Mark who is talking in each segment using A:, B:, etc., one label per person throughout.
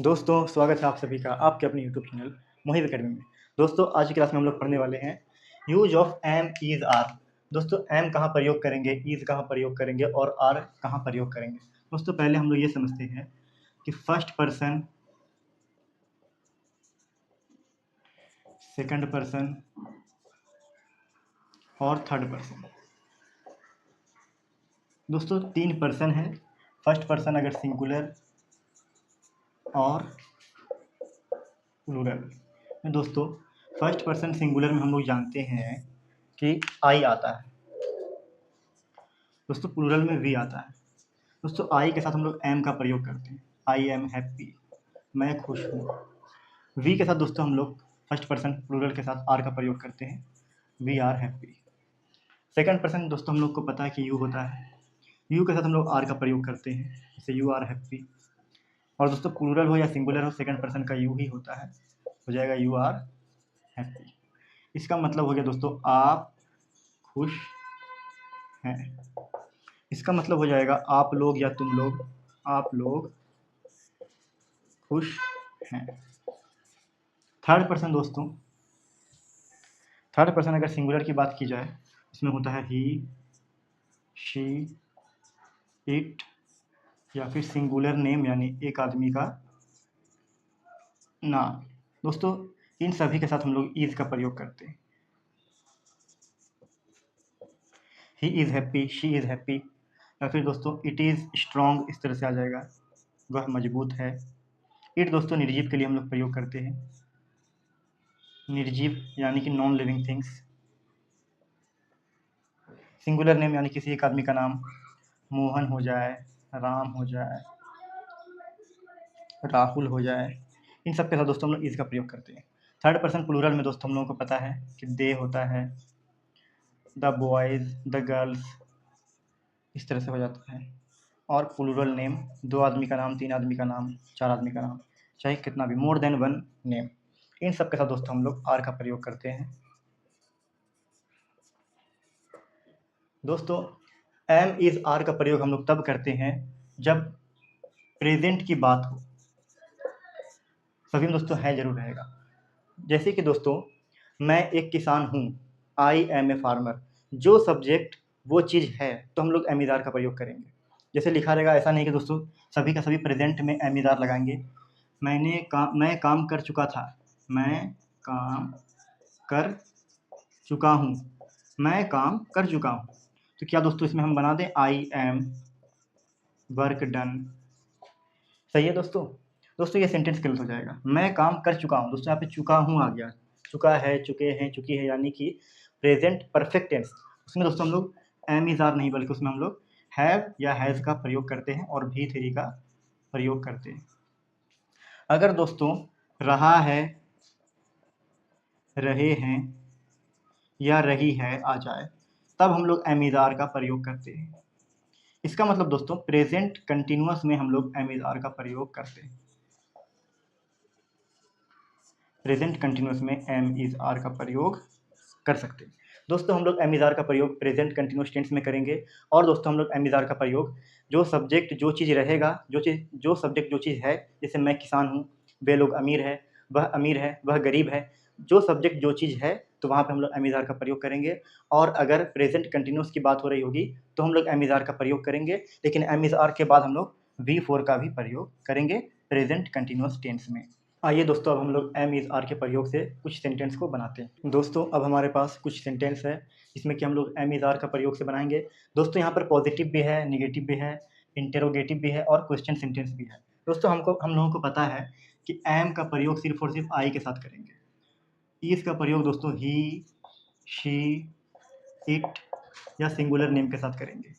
A: दोस्तों, स्वागत है आप सभी का आपके अपने यूट्यूब चैनल मोहित अकेडमी में। दोस्तों, आज की क्लास में हम लोग पढ़ने वाले हैं use of am, is, are. दोस्तों, एम कहाँ प्रयोग करेंगे, इज कहाँ प्रयोग करेंगे और आर कहाँ प्रयोग करेंगे। दोस्तों, पहले हम लोग ये समझते हैं कि फर्स्ट पर्सन, सेकंड पर्सन और थर्ड पर्सन। दोस्तों, तीन पर्सन है। फर्स्ट पर्सन अगर सिंगुलर और प्लूरल। दोस्तों, फर्स्ट पर्सन सिंगुलर में हम लोग जानते हैं कि आई आता है। दोस्तों, प्लूरल में वी आता है। दोस्तों, आई के साथ हम लोग एम का प्रयोग करते हैं। आई एम हैप्पी, मैं खुश हूँ। वी के साथ दोस्तों हम लोग फर्स्ट पर्सन प्लूरल के साथ आर का प्रयोग करते हैं। We are happy. Second person दोस्तों हम लोग को पता है कि यू होता है। यू के साथ हम लोग आर का प्रयोग करते हैं, जैसे यू आर हैप्पी। और दोस्तों, प्लूरल हो या सिंगुलर हो, सेकंड पर्सन का यू ही होता है, हो जाएगा यू आर हैप्पी। इसका मतलब हो गया दोस्तों आप खुश हैं। इसका मतलब हो जाएगा आप लोग या तुम लोग, आप लोग खुश हैं। थर्ड पर्सन दोस्तों, थर्ड पर्सन अगर सिंगुलर की बात की जाए, इसमें होता है ही, शी, इट, या फिर सिंगुलर नेम यानी एक आदमी का नाम। दोस्तों, इन सभी के साथ हम लोग इज का प्रयोग करते हैं। He is happy, she is happy, या फिर दोस्तों इट इज़ स्ट्रॉन्ग, इस तरह से आ जाएगा, वह मजबूत है। इट दोस्तों निर्जीव के लिए हम लोग प्रयोग करते हैं। निर्जीव यानी कि non living things. Singular name यानी किसी एक आदमी का नाम, मोहन हो जाए, राम हो जाए, राहुल हो जाए, इन सब के साथ दोस्तों हम लोग इज का प्रयोग करते हैं। थर्ड पर्सन प्लूरल में दोस्तों हम लोगों को पता है कि दे होता है, द बॉयज़, द गर्ल्स, इस तरह से हो जाता है। और प्लूरल नेम दो आदमी का नाम, तीन आदमी का नाम, चार आदमी का नाम, चाहे कितना भी, मोर देन वन नेम। इन सब के साथ दोस्तों हम लोग आर का प्रयोग करते हैं। दोस्तों, एम इज आर का प्रयोग हम लोग तब करते हैं जब प्रेजेंट की बात हो। सभी में दोस्तों है जरूर रहेगा। जैसे कि दोस्तों, मैं एक किसान हूँ, आई एम ए फार्मर। जो सब्जेक्ट वो चीज़ है तो हम लोग एम इज आर का प्रयोग करेंगे। जैसे लिखा रहेगा, ऐसा नहीं कि दोस्तों सभी का सभी प्रेजेंट में एम इज आर लगाएंगे। मैं काम कर चुका था, मैं काम कर चुका हूँ, मैं काम कर चुका हूँ। तो क्या दोस्तों इसमें हम बना दें आई एम वर्क डन। सही है दोस्तों। दोस्तों, ये सेंटेंस गलत हो जाएगा। मैं काम कर चुका हूँ, दोस्तों यहाँ पे चुका हूँ आ गया। चुका है, चुके हैं, चुकी है, यानी कि प्रेजेंट परफेक्ट टेंस। उसमें दोस्तों हम लोग एम इज आर नहीं, बल्कि उसमें हम लोग हैव या हैज़ का प्रयोग करते हैं और भी थ्री का प्रयोग करते हैं। अगर दोस्तों रहा है, रहे हैं या रही है आ जाए, तब हम लोग एम इज आर का प्रयोग करते हैं। इसका मतलब दोस्तों प्रेजेंट कंटिन्यूअस में हम लोग एम इज आर का प्रयोग करते हैं। प्रेजेंट कंटिन्यूअस में एम इज आर का प्रयोग कर सकते हैं। दोस्तों, हम लोग एम इज आर का प्रयोग प्रेजेंट कंटिन्यूअस टेंस में करेंगे। और दोस्तों हम लोग एम इज आर का प्रयोग जो सब्जेक्ट जो चीज़ रहेगा, जो सब्जेक्ट जो चीज़ है, जैसे मैं किसान हूँ, वे लोग अमीर है, वह गरीब है। जो सब्जेक्ट जो चीज़ है तो वहाँ पे हम लोग एम इज आर का प्रयोग करेंगे। और अगर प्रेजेंट कंटिन्यूअस की बात हो रही होगी तो हम लोग एम इज आर का प्रयोग करेंगे, लेकिन एम इज आर के बाद हम लोग V4 का भी प्रयोग करेंगे प्रेजेंट कंटिन्यूअस टेंस में। आइए दोस्तों, अब हम लोग एम इज़ आर के प्रयोग से कुछ सेंटेंस को बनाते हैं। दोस्तों, अब हमारे पास कुछ सेंटेंस है जिसमें कि हम लोग एम इज़ आर का प्रयोग से बनाएंगे। दोस्तों, यहाँ पर पॉजिटिव भी है, निगेटिव भी है, इंटेरोगेटिव भी है और क्वेश्चन सेंटेंस भी है। दोस्तों, हम लोगों को पता है कि एम का प्रयोग सिर्फ और सिर्फ आई के साथ करेंगे। इसका प्रयोग दोस्तों ही, शी, इट या सिंगुलर नेम के साथ करेंगे।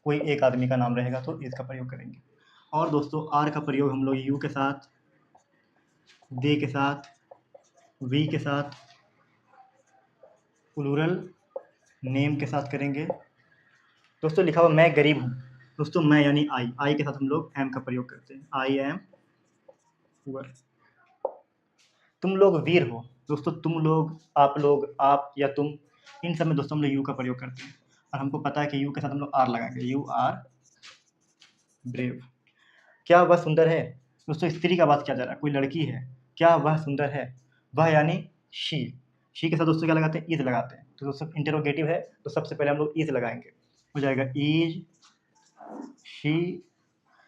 A: कोई एक आदमी का नाम रहेगा तो इसका प्रयोग करेंगे। और दोस्तों, आर का प्रयोग हम लोग यू के साथ, दे के साथ, वी के साथ, प्लूरल नेम के साथ करेंगे। दोस्तों, लिखा हुआ मैं गरीब हूँ। दोस्तों, मैं यानी आई के साथ हम लोग एम का प्रयोग करते हैं। I am poor. तुम लोग वीर हो। दोस्तों, तुम लोग, आप या तुम, इन सब में दोस्तों हम लोग यू का प्रयोग करते हैं। और हमको पता है कि यू के साथ हम लोग आर लगाएंगे। You are brave. क्या वह सुंदर है? दोस्तों स्त्री का बात किया जा रहा है, कोई लड़की है, क्या वह सुंदर है? वह यानी शी के साथ दोस्तों क्या लगाते हैं? इज लगाते हैं। तो दोस्तों इंटेरोगेटिव है तो सबसे पहले हम लोग इज लगाएंगे, हो जाएगा इज शी।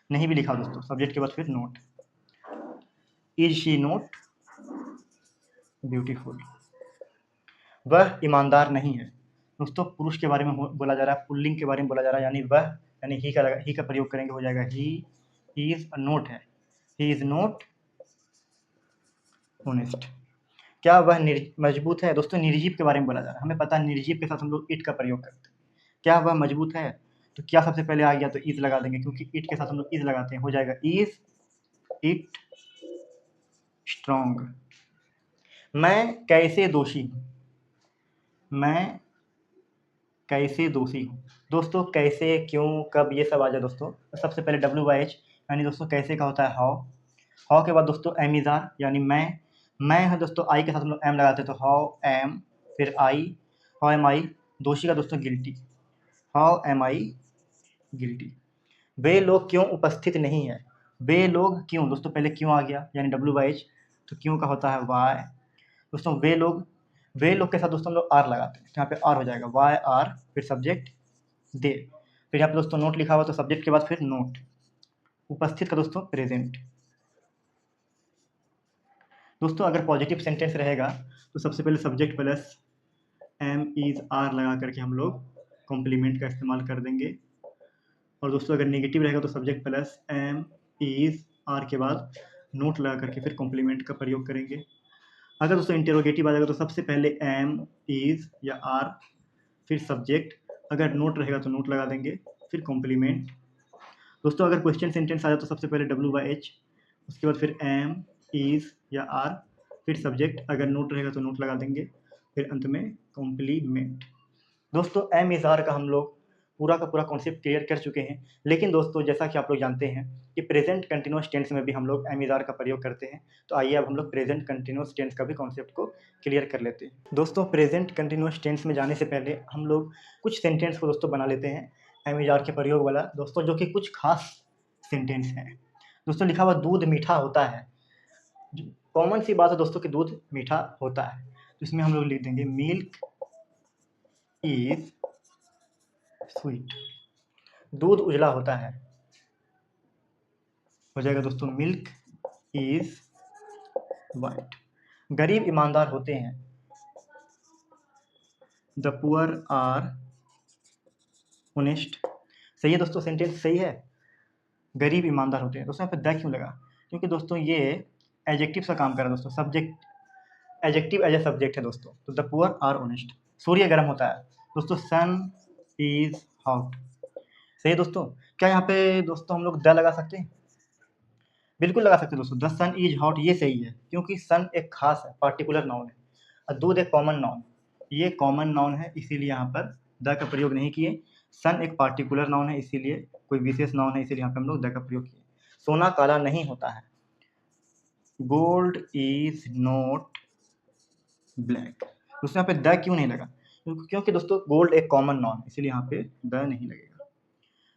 A: नहीं भी लिखा दोस्तों, सब्जेक्ट के बाद फिर note, is she note beautiful? वह ईमानदार नहीं है। दोस्तों पुरुष के बारे में बोला जा रहा है, पुल्लिंग के बारे में बोला जा रहा है, यानी वह, यानी ही का प्रयोग करेंगे, हो जाएगा ही इज नोट है, ही इज नोट ऑनेस्ट। क्या वह मजबूत है? दोस्तों निर्जीव के बारे में बोला जा रहा है, हमें पता है निर्जीव के साथ हम लोग इट का प्रयोग करते हैं। क्या वह मजबूत है? तो क्या सबसे पहले आ गया? तो इज लगा देंगे, क्योंकि इट के साथ हम लोग इज लगाते हैं, हो जाएगा इज इट स्ट्रॉन्ग? मैं कैसे दोषी हूँ? मैं कैसे दोषी हूँ? दोस्तों कैसे, क्यों, कब, ये सब आ जाए दोस्तों। तो सबसे पहले WH यानी दोस्तों कैसे का होता है हाउ के बाद दोस्तों एम इज आर यानी मैं है दोस्तों, आई के साथ हम लोग एम लगाते हैं, तो हाउ एम, फिर आई, हाउ एम आई। दोषी का दोस्तों guilty, how am I guilty? वे लोग क्यों उपस्थित नहीं है? वे लोग क्यों, दोस्तों पहले क्यों आ गया यानी WH, तो क्यों का होता है वाई। दोस्तों वे लोग के साथ दोस्तों हम लोग आर लगाते हैं, तो यहाँ पे आर हो जाएगा वाई आर, फिर सब्जेक्ट दे, फिर यहाँ पे दोस्तों नोट लिखा हुआ तो सब्जेक्ट के बाद फिर नोट, उपस्थित का दोस्तों प्रेजेंट। दोस्तों अगर पॉजिटिव सेंटेंस रहेगा तो सबसे पहले subject plus am is are लगा करके हम लोग कॉम्प्लीमेंट का इस्तेमाल कर देंगे, और दोस्तों अगर नेगेटिव रहेगा तो subject plus am is are के बाद नोट लगा करके फिर कॉम्प्लीमेंट का प्रयोग करेंगे। अगर दोस्तों इंटेरोगेटिव आ जाएगा तो सबसे पहले एम इज या आर, फिर सब्जेक्ट, अगर नोट रहेगा तो नोट लगा देंगे, फिर कॉम्प्लीमेंट। दोस्तों अगर क्वेश्चन सेंटेंस आ जाए तो सबसे पहले WH, उसके बाद फिर एम इज या आर, फिर सब्जेक्ट, अगर नोट रहेगा तो नोट लगा देंगे, फिर अंत में कॉम्प्लीमेंट। दोस्तों एम इज आर का हम लोग पूरा का पूरा कॉन्सेप्ट क्लियर कर चुके हैं, लेकिन दोस्तों जैसा कि आप लोग जानते हैं कि प्रेजेंट कंटिन्यूअस टेंस में भी हम लोग एम इज आर का प्रयोग करते हैं, तो आइए अब हम लोग प्रेजेंट कंटिन्यूअस टेंस का भी कॉन्सेप्ट को क्लियर कर लेते हैं। दोस्तों प्रेजेंट कंटिन्यूअस टेंस में जाने से पहले हम लोग कुछ सेंटेंस को दोस्तों बना लेते हैं एम इज आर के प्रयोग वाला, दोस्तों जो कि कुछ खास सेंटेंस है। दोस्तों लिखा हुआ दूध मीठा होता है, कॉमन सी बात है दोस्तों कि दूध मीठा होता है, तो इसमें हम लोग लिख देंगे मिल्क इज स्वीट। दूध उजला होता है, हो जाएगा दोस्तों मिल्क इज वाइट। गरीब ईमानदार होते हैं, द पुअर आर ऑनेस्ट। सही है दोस्तों, सेंटेंस सही है, गरीब ईमानदार होते हैं। दोस्तों यहाँ पे द क्यों लगा? क्योंकि दोस्तों ये एडजेक्टिव सा काम कर रहा है दोस्तों, subject adjective as a subject है दोस्तों, तो द पुअर आर ऑनेस्ट। सूर्य गर्म होता है दोस्तों, सन इज हॉट। सही है दोस्तों। क्या यहाँ पे दोस्तों हम लोग द लगा सकते हैं? बिल्कुल लगा सकते हैं दोस्तों, द सन इज हॉट, ये सही है, क्योंकि सन एक खास है, पार्टिकुलर नाउन है, और दूध एक कॉमन नाउन, ये कॉमन नाउन है, इसीलिए यहाँ पर द का प्रयोग नहीं किए। सन एक पार्टिकुलर नाउन है, इसीलिए कोई विशेष नाउन है, इसीलिए यहाँ पे हम लोग द का प्रयोग किए। सोना काला नहीं होता है, गोल्ड इज नॉट ब्लैक। दोस्तों यहाँ पे द क्यों नहीं लगा? क्योंकि दोस्तों गोल्ड एक कॉमन नाउन, इसीलिए यहाँ पे द नहीं लगेगा।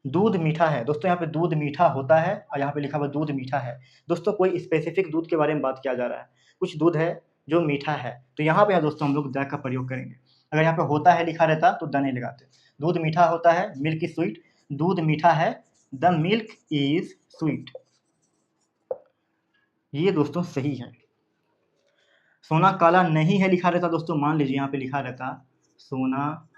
A: दूध मीठा है, दोस्तों यहाँ पे दूध मीठा होता है, और यहाँ पे लिखा हुआ दूध मीठा है। दोस्तों कोई स्पेसिफिक दूध के बारे में बात किया जा रहा है, कुछ दूध है जो मीठा है, तो यहाँ पे दोस्तों हम लोग द का प्रयोग करेंगे। अगर यहाँ पे होता है लिखा रहता तो द नहीं लगाते। दूध मीठा होता है, मिल्क इज स्वीट, दूध मीठा है, द मिल्क इज स्वीट, ये दोस्तों सही है। सोना काला नहीं है लिखा रहता दोस्तों, मान लीजिए यहाँ पे लिखा रहता सोना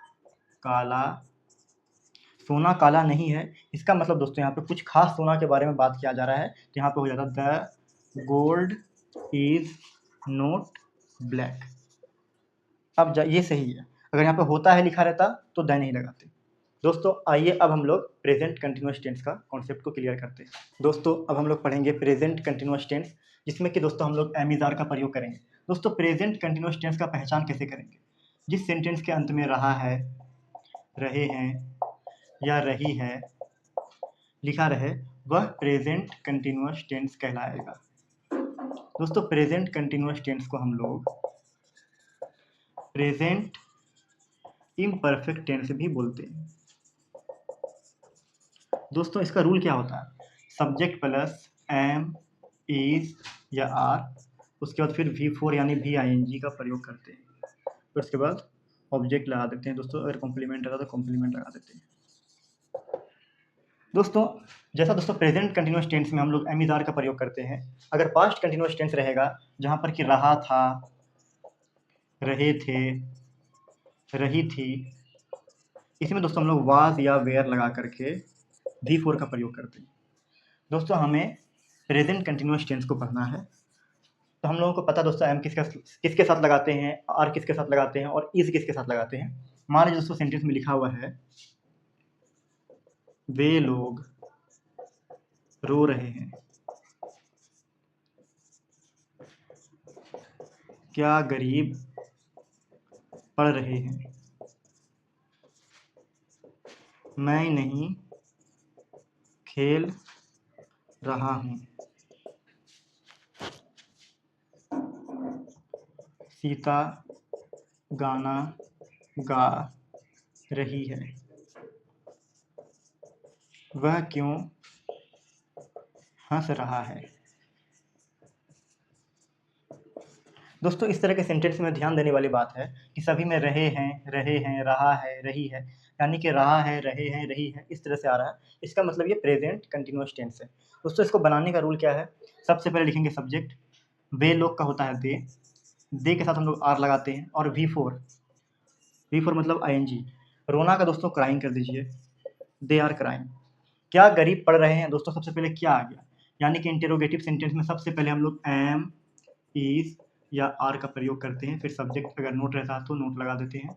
A: काला नहीं है, इसका मतलब दोस्तों यहाँ पे कुछ खास सोना के बारे में बात किया जा रहा है, तो यहाँ पे हो जाता the gold is not black. अब ये सही है। अगर यहाँ पे होता है लिखा रहता तो द नहीं लगाते। दोस्तों आइए अब हम लोग प्रेजेंट कंटिन्यूअस टेंस का कॉन्सेप्ट को क्लियर करते हैं। दोस्तों अब हम लोग पढ़ेंगे प्रेजेंट कंटिन्यूअस टेंस, जिसमें कि दोस्तों हम लोग एम इज आर का प्रयोग करेंगे। दोस्तों प्रेजेंट कंटिन्यूअस टेंस का पहचान कैसे करेंगे? जिस सेंटेंस के अंत में रहा है, रहे हैं या रही है लिखा रहे, वह प्रेजेंट कंटिन्यूअस टेंस कहलाएगा। दोस्तों प्रेजेंट कंटिन्यूअस टेंस को हम लोग प्रेजेंट इम्परफेक्ट टेंस भी बोलते हैं। दोस्तों इसका रूल क्या होता है? सब्जेक्ट प्लस एम इज या आर, उसके बाद फिर V4 यानी VING का प्रयोग करते हैं। फिर उसके बाद ऑब्जेक्ट लगा देते हैं दोस्तों, अगर कॉम्प्लीमेंट लगा तो कॉम्प्लीमेंट लगा देते हैं। दोस्तों जैसा दोस्तों प्रेजेंट कंटिन्यूअस टेंस में हम लोग एम इज आर का प्रयोग करते हैं, अगर पास्ट कंटिन्यूअस टेंस रहेगा जहाँ पर कि रहा था, रहे थे, रही थी, इसमें दोस्तों हम लोग वाज या वेयर लगा करके V4 का प्रयोग करते हैं। दोस्तों हमें प्रेजेंट कंटिन्यूअस टेंस को पढ़ना है, तो हम लोगों को पता दोस्तों एम किसके साथ लगाते हैं, आर किसके साथ लगाते हैं और इज किसके साथ लगाते हैं। मान लीजिए दोस्तों सेंटेंस में लिखा हुआ है वे लोग रो रहे हैं, क्या गरीब पढ़ रहे हैं, मैं नहीं खेल रहा हूँ, सीता गाना गा रही है, वह क्यों हंस रहा है। दोस्तों इस तरह के सेंटेंस में ध्यान देने वाली बात है कि सभी में रहे हैं, रहा है, रही है, यानी कि रहा है, रहे हैं, रही है, इस तरह से आ रहा है। इसका मतलब ये प्रेजेंट कंटिन्यूअस टेंस है। दोस्तों इसको बनाने का रूल क्या है, सबसे पहले लिखेंगे सब्जेक्ट, वे लोग का होता है दे के साथ हम लोग आर लगाते हैं, और V4 मतलब ING। रोना का दोस्तों क्राइंग कर दीजिए, दे आर क्राइंग। क्या गरीब पढ़ रहे हैं, दोस्तों सबसे पहले क्या आ गया, यानी कि इंटेरोगेटिव सेंटेंस में सबसे पहले हम लोग एम, इज या आर का प्रयोग करते हैं, फिर सब्जेक्ट अगर नोट रहता है तो नोट लगा देते हैं,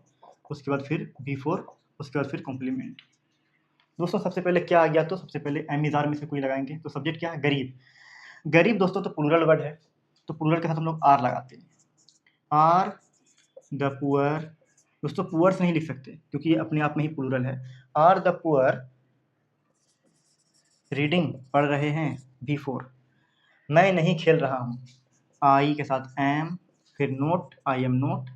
A: उसके बाद फिर V4, उसके बाद फिर कॉम्प्लीमेंट। दोस्तों सबसे पहले क्या आ गया, तो सबसे पहले एम इज आर में से कोई लगाएंगे, तो सब्जेक्ट क्या है, गरीब। गरीब दोस्तों तो प्लूरल वर्ड है, तो प्लूरल के साथ हम लोग आर लगाते हैं, आर द पुअर। दोस्तों पुअर्स नहीं लिख सकते क्योंकि ये अपने आप में ही प्लूरल है। आर द पुअर रीडिंग, पढ़ रहे हैं, V4। मैं नहीं खेल रहा हूँ, आई के साथ एम, फिर नोट, आई एम नोट,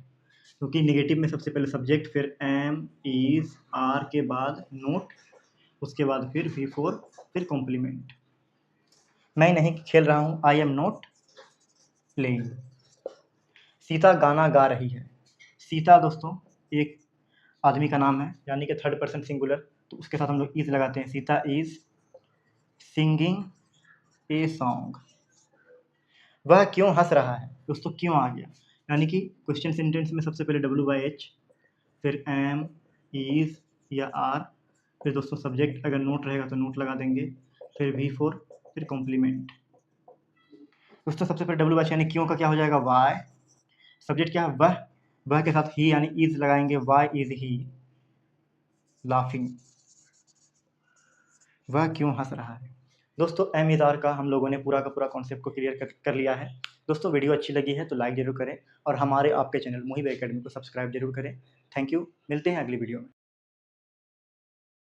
A: क्योंकि नेगेटिव में सबसे पहले सब्जेक्ट, फिर एम, इज, आर के बाद नोट, उसके बाद फिर V4, फिर कॉम्प्लीमेंट। मैं नहीं खेल रहा हूँ, I am note playing. Sita गाना गा रही है। सीता दोस्तों एक आदमी का नाम है, यानी कि थर्ड पर्सन सिंगुलर, तो उसके साथ हम लोग इज लगाते हैं, Sita is singing a song. वह क्यों हंस रहा है, दोस्तों क्यों आ गया, यानी कि क्वेश्चन सेंटेंस में सबसे पहले WH, फिर एम, इज या आर, फिर दोस्तों सब्जेक्ट अगर नोट रहेगा तो नोट लगा देंगे, फिर V4, फिर कॉम्प्लीमेंट। दोस्तों सबसे पहले WH यानी क्यों का क्या हो जाएगा, वाई। सब्जेक्ट क्या है, वह के साथ ही यानी इज लगाएंगे, वाई इज ही लाफिंग, वह क्यों हंस रहा है। दोस्तों एम इज आर का हम लोगों ने पूरा का पूरा कॉन्सेप्ट को क्लियर कर लिया है। दोस्तों वीडियो अच्छी लगी है तो लाइक जरूर करें, और हमारे आपके चैनल मोहिब एकेडमी को सब्सक्राइब जरूर करें। थैंक यू, मिलते हैं अगली वीडियो में।